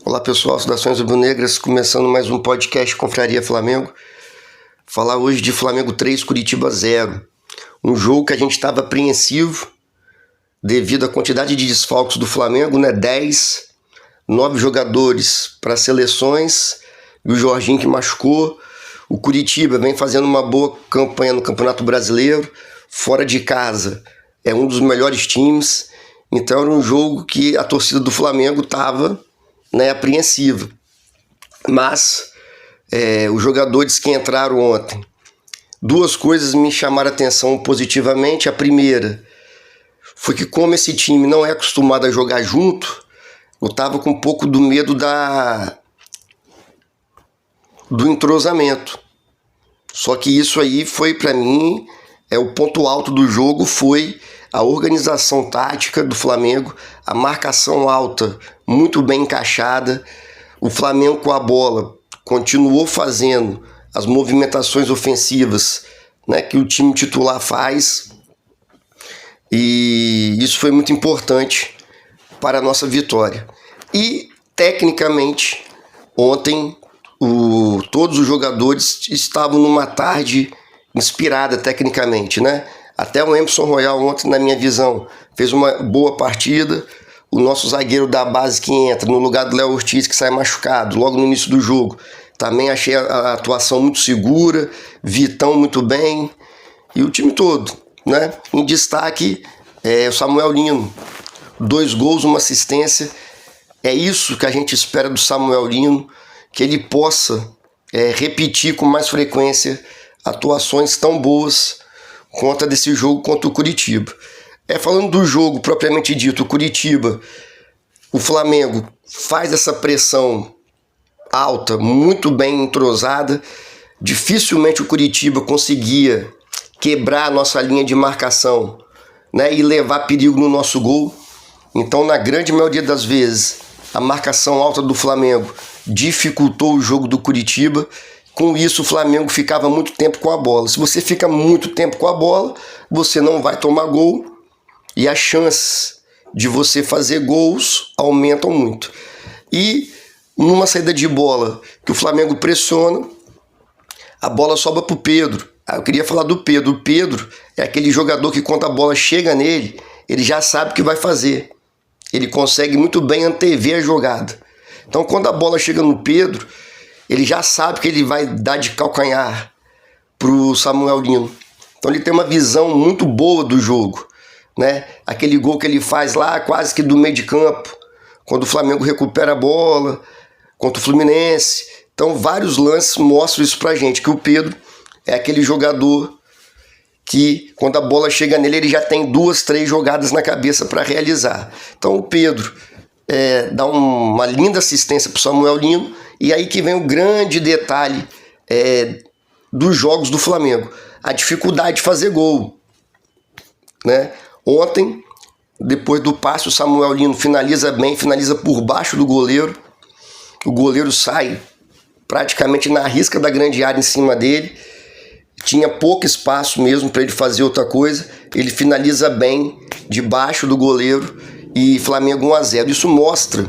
Olá pessoal, saudações rubro-negras, começando mais um podcast Confraria Flamengo. Falar hoje de Flamengo 3, Curitiba 0. Um jogo que a gente estava apreensivo devido à quantidade de desfalques do Flamengo, né? 9 jogadores para seleções e o Jorginho que machucou. O Curitiba vem fazendo uma boa campanha no Campeonato Brasileiro, fora de casa é um dos melhores times, então era um jogo que a torcida do Flamengo estava apreensiva. Mas os jogadores que entraram ontem, duas coisas me chamaram a atenção positivamente. A primeira foi que, como esse time não é acostumado a jogar junto, eu estava com um pouco do medo do entrosamento. Só que isso aí foi, para mim, o ponto alto do jogo foi a organização tática do Flamengo, a marcação alta muito bem encaixada. O Flamengo com a bola continuou fazendo as movimentações ofensivas, né, que o time titular faz, e isso foi muito importante para a nossa vitória. E, tecnicamente, ontem todos os jogadores estavam numa tarde inspirada tecnicamente, né? Até o Emerson Royal ontem, na minha visão, fez uma boa partida. O nosso zagueiro da base que entra no lugar do Léo Ortiz, que sai machucado logo no início do jogo, também achei a atuação muito segura. Vitão muito bem, e o time todo, né? Em destaque, o Samuel Lino, 2 gols, 1 assistência. É isso que a gente espera do Samuel Lino, que ele possa repetir com mais frequência atuações tão boas contra desse jogo contra o Curitiba. Falando do jogo propriamente dito, o Curitiba, o Flamengo faz essa pressão alta, muito bem entrosada. Dificilmente o Curitiba conseguia quebrar a nossa linha de marcação, né, e levar perigo no nosso gol. Então, na grande maioria das vezes, a marcação alta do Flamengo dificultou o jogo do Curitiba. Com isso, o Flamengo ficava muito tempo com a bola. Se você fica muito tempo com a bola, você não vai tomar gol, e as chances de você fazer gols aumentam muito. E numa saída de bola que o Flamengo pressiona, a bola sobra para o Pedro. Eu queria falar do Pedro. O Pedro é aquele jogador que, quando a bola chega nele, ele já sabe o que vai fazer. Ele consegue muito bem antever a jogada. Então, quando a bola chega no Pedro, ele já sabe que ele vai dar de calcanhar para o Samuel Lino. Então, ele tem uma visão muito boa do jogo, né? Aquele gol que ele faz lá, quase que do meio de campo, quando o Flamengo recupera a bola contra o Fluminense. Então, vários lances mostram isso pra gente, que o Pedro é aquele jogador que, quando a bola chega nele, ele já tem 2, 3 jogadas na cabeça para realizar. Então, o Pedro dá uma linda assistência para o Samuel Lino, e aí que vem o grande detalhe dos jogos do Flamengo: a dificuldade de fazer gol, né? Ontem, depois do passe, o Samuel Lino finaliza bem, finaliza por baixo do goleiro. O goleiro sai praticamente na risca da grande área em cima dele. Tinha pouco espaço mesmo para ele fazer outra coisa. Ele finaliza bem debaixo do goleiro, e Flamengo 1-0. Isso mostra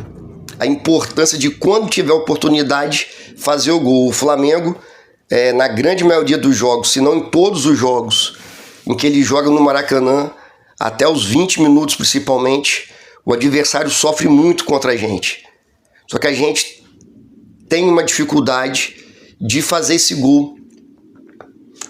a importância de, quando tiver oportunidade, fazer o gol. O Flamengo, na grande maioria dos jogos, se não em todos os jogos em que ele joga no Maracanã, até os 20 minutos principalmente, o adversário sofre muito contra a gente. Só que a gente tem uma dificuldade de fazer esse gol.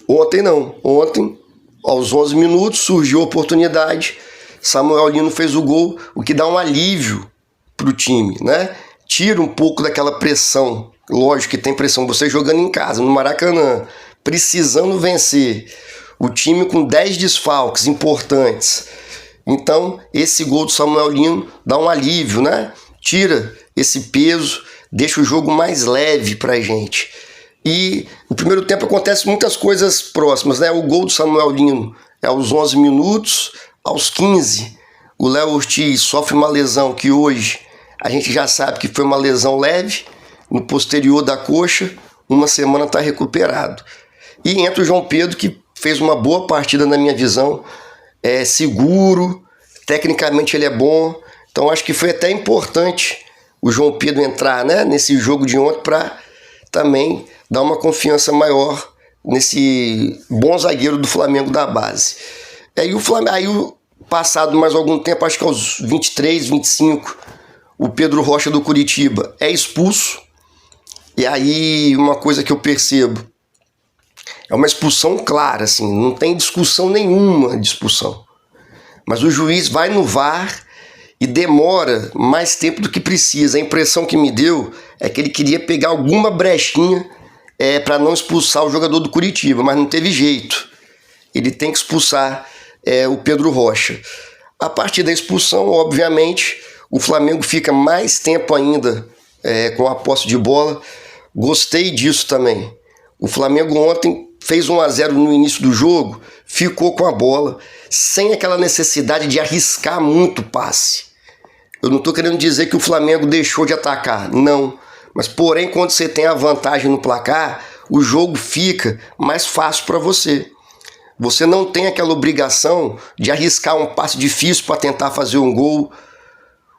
Ontem não. Ontem, aos 11 minutos, surgiu a oportunidade. Samuel Lino fez o gol, o que dá um alívio para o time, né? Tira um pouco daquela pressão. Lógico que tem pressão. Você jogando em casa, no Maracanã, precisando vencer. O time com 10 desfalques importantes. Então, esse gol do Samuel Lino dá um alívio, né? Tira esse peso, deixa o jogo mais leve pra gente. E no primeiro tempo acontece muitas coisas próximas, né? O gol do Samuel Lino é aos 11 minutos, aos 15, o Léo Ortiz sofre uma lesão que hoje a gente já sabe que foi uma lesão leve, no posterior da coxa. 1 semana está recuperado. E entra o João Pedro, que fez uma boa partida na minha visão, seguro, tecnicamente ele é bom. Então acho que foi até importante o João Pedro entrar, né, nesse jogo de ontem para também dar uma confiança maior nesse bom zagueiro do Flamengo da base. Aí, passado mais algum tempo, acho que aos 23, 25, o Pedro Rocha do Curitiba é expulso. E aí uma coisa que eu percebo, é uma expulsão clara, assim, não tem discussão nenhuma de expulsão. Mas o juiz vai no VAR e demora mais tempo do que precisa. A impressão que me deu é que ele queria pegar alguma brechinha para não expulsar o jogador do Curitiba, mas não teve jeito. Ele tem que expulsar o Pedro Rocha. A partir da expulsão, obviamente, o Flamengo fica mais tempo ainda com a posse de bola. Gostei disso também. O Flamengo ontem fez 1-0 no início do jogo, ficou com a bola, sem aquela necessidade de arriscar muito o passe. Eu não estou querendo dizer que o Flamengo deixou de atacar, não. Mas, porém, quando você tem a vantagem no placar, o jogo fica mais fácil para você. Você não tem aquela obrigação de arriscar um passe difícil para tentar fazer um gol.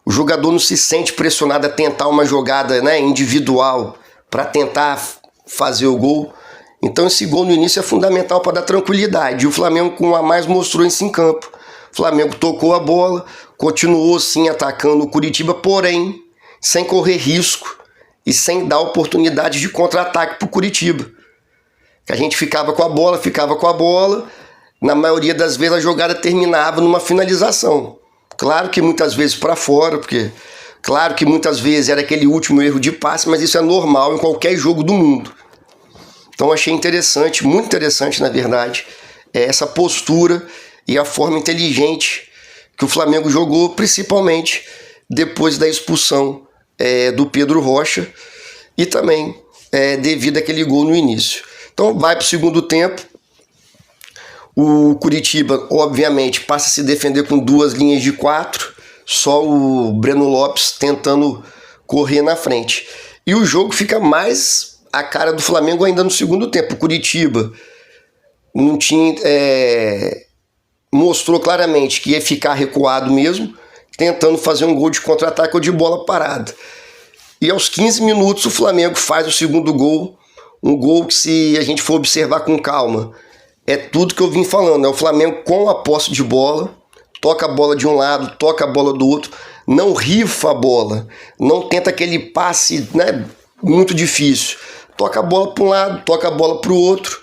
O jogador não se sente pressionado a tentar uma jogada, né, individual para tentar fazer o gol. Então esse gol no início é fundamental para dar tranquilidade. E o Flamengo com um a mais mostrou isso em campo. O Flamengo tocou a bola, continuou sim atacando o Curitiba, porém sem correr risco e sem dar oportunidade de contra-ataque para o Curitiba. Que a gente ficava com a bola, na maioria das vezes a jogada terminava numa finalização. Claro que muitas vezes para fora, porque claro que muitas vezes era aquele último erro de passe, mas isso é normal em qualquer jogo do mundo. Então achei interessante, muito interessante na verdade, essa postura e a forma inteligente que o Flamengo jogou, principalmente depois da expulsão do Pedro Rocha e também devido àquele gol no início. Então vai para o segundo tempo, o Curitiba obviamente passa a se defender com 2 linhas de 4, só o Breno Lopes tentando correr na frente. E o jogo fica mais a cara do Flamengo ainda no segundo tempo. O Curitiba não tinha, mostrou claramente que ia ficar recuado mesmo, tentando fazer um gol de contra-ataque ou de bola parada. E aos 15 minutos o Flamengo faz o segundo gol, um gol que, se a gente for observar com calma, é tudo que eu vim falando. É o Flamengo com a posse de bola, toca a bola de um lado, toca a bola do outro, não rifa a bola, não tenta aquele passe, né, muito difícil. Toca a bola para um lado, toca a bola para o outro,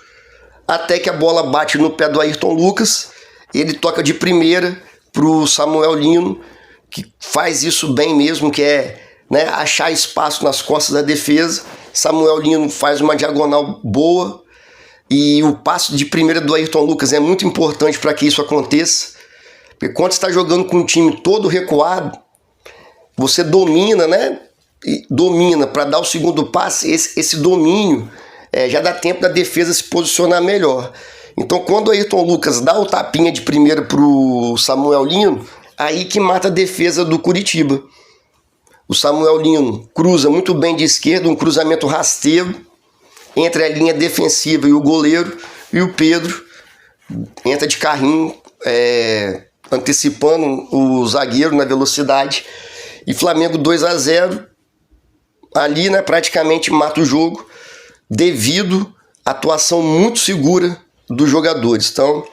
até que a bola bate no pé do Ayrton Lucas, ele toca de primeira para o Samuel Lino, que faz isso bem mesmo, que é, né, achar espaço nas costas da defesa. Samuel Lino faz uma diagonal boa, e o passo de primeira do Ayrton Lucas é muito importante para que isso aconteça, porque quando você está jogando com um time todo recuado, você domina, né? E domina para dar o segundo passe. Esse domínio já dá tempo da defesa se posicionar melhor. Então quando o Ayrton Lucas dá o tapinha de primeira para o Samuel Lino, aí que mata a defesa do Curitiba. O Samuel Lino cruza muito bem de esquerda, um cruzamento rasteiro entre a linha defensiva e o goleiro, e o Pedro entra de carrinho, antecipando o zagueiro na velocidade, e Flamengo 2-0, ali, né, praticamente mata o jogo, devido à atuação muito segura dos jogadores. Então,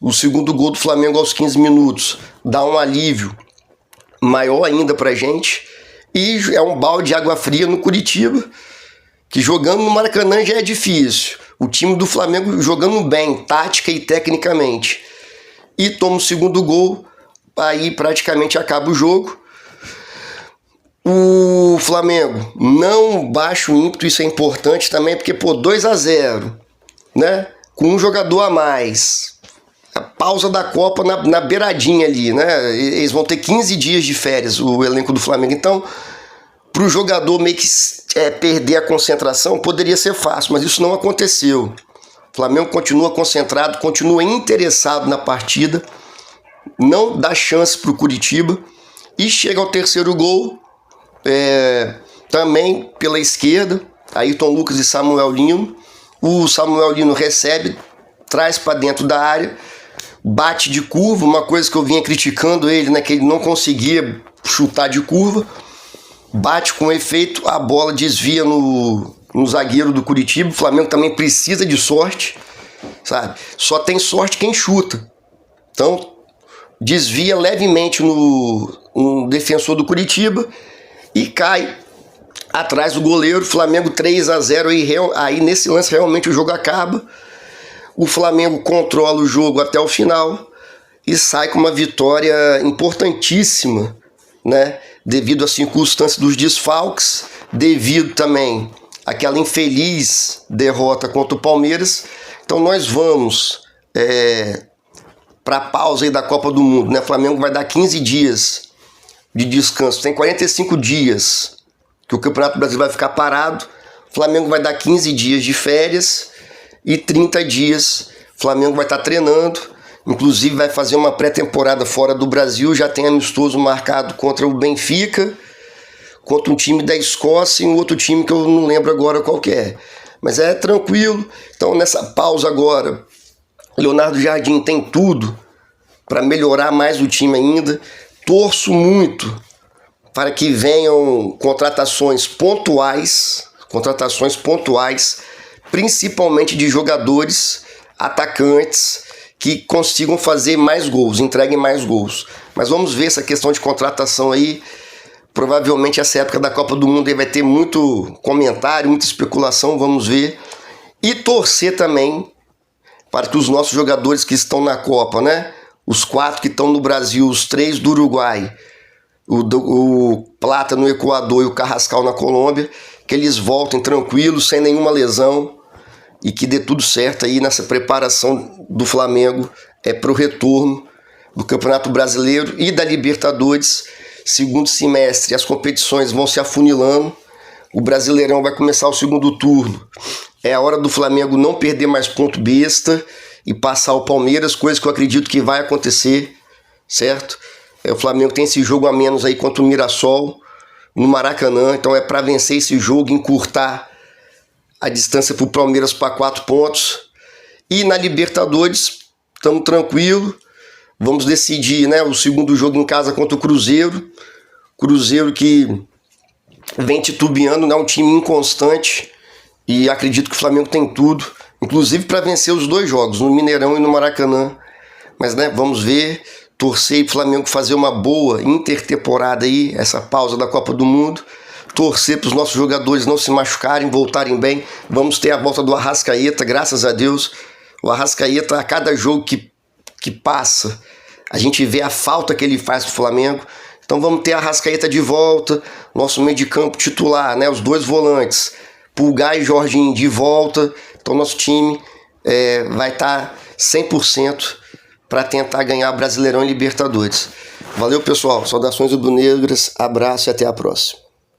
o segundo gol do Flamengo aos 15 minutos dá um alívio maior ainda pra gente, e é um balde de água fria no Curitiba, que jogando no Maracanã já é difícil. O time do Flamengo jogando bem, tática e tecnicamente. E toma o segundo gol, aí praticamente acaba o jogo. O Flamengo não baixa o ímpeto, isso é importante também, porque, 2-0, né? Com um jogador a mais. A pausa da Copa na beiradinha ali, né? Eles vão ter 15 dias de férias, o elenco do Flamengo. Então, para o jogador meio que perder a concentração, poderia ser fácil, mas isso não aconteceu. O Flamengo continua concentrado, continua interessado na partida, não dá chance para o Curitiba, e chega ao terceiro gol, também pela esquerda, Ayrton Lucas e Samuel Lino. O Samuel Lino recebe, traz para dentro da área, bate de curva, uma coisa que eu vinha criticando ele, né, que ele não conseguia chutar de curva. bate com efeito, a bola desvia no zagueiro do Curitiba. O Flamengo também precisa de sorte, sabe? Só tem sorte quem chuta. Então, desvia levemente no defensor do Curitiba e cai atrás do goleiro. Flamengo 3-0, aí nesse lance realmente o jogo acaba. O Flamengo controla o jogo até o final e sai com uma vitória importantíssima, né? Devido às circunstâncias dos desfalques, devido também àquela infeliz derrota contra o Palmeiras. Então nós vamos para a pausa aí da Copa do Mundo, né? O Flamengo vai dar 15 dias de descanso. Tem 45 dias que o Campeonato Brasileiro vai ficar parado. O Flamengo vai dar 15 dias de férias e 30 dias o Flamengo vai estar treinando. Inclusive vai fazer uma pré-temporada fora do Brasil. Já tem amistoso marcado contra o Benfica, contra um time da Escócia e um outro time que eu não lembro agora qual que é. Mas é tranquilo. Então nessa pausa agora, Leonardo Jardim tem tudo para melhorar mais o time ainda. Torço muito para que venham contratações pontuais, principalmente de jogadores, atacantes, que consigam fazer mais gols, entreguem mais gols. Mas vamos ver essa questão de contratação aí. Provavelmente essa época da Copa do Mundo aí vai ter muito comentário, muita especulação, vamos ver. E torcer também para que os nossos jogadores que estão na Copa, né? Os 4 que estão no Brasil, os 3 do Uruguai, o Plata no Equador e o Carrascal na Colômbia, que eles voltem tranquilos, sem nenhuma lesão, e que dê tudo certo aí nessa preparação do Flamengo para o retorno do Campeonato Brasileiro e da Libertadores. Segundo semestre, as competições vão se afunilando, o Brasileirão vai começar o segundo turno. É a hora do Flamengo não perder mais ponto besta e passar o Palmeiras, coisa que eu acredito que vai acontecer, certo? O Flamengo tem esse jogo a menos aí contra o Mirassol no Maracanã, então é para vencer esse jogo, encurtar a distância para o Palmeiras para 4 pontos. E na Libertadores, estamos tranquilos, vamos decidir, né, o segundo jogo em casa contra o Cruzeiro. Cruzeiro que vem titubeando, né, um time inconstante, e acredito que o Flamengo tem tudo, inclusive para vencer os 2 jogos, no Mineirão e no Maracanã. Mas, né, vamos ver, torcer para o Flamengo fazer uma boa intertemporada aí, essa pausa da Copa do Mundo. Torcer para os nossos jogadores não se machucarem, voltarem bem. Vamos ter a volta do Arrascaeta, graças a Deus. O Arrascaeta, a cada jogo que passa, a gente vê a falta que ele faz para o Flamengo. Então vamos ter a Arrascaeta de volta, nosso meio de campo titular, né, os 2 volantes, Pulgar e Jorginho de volta. Então nosso time vai estar 100% para tentar ganhar Brasileirão e Libertadores. Valeu, pessoal. Saudações rubro-negras, abraço e até a próxima.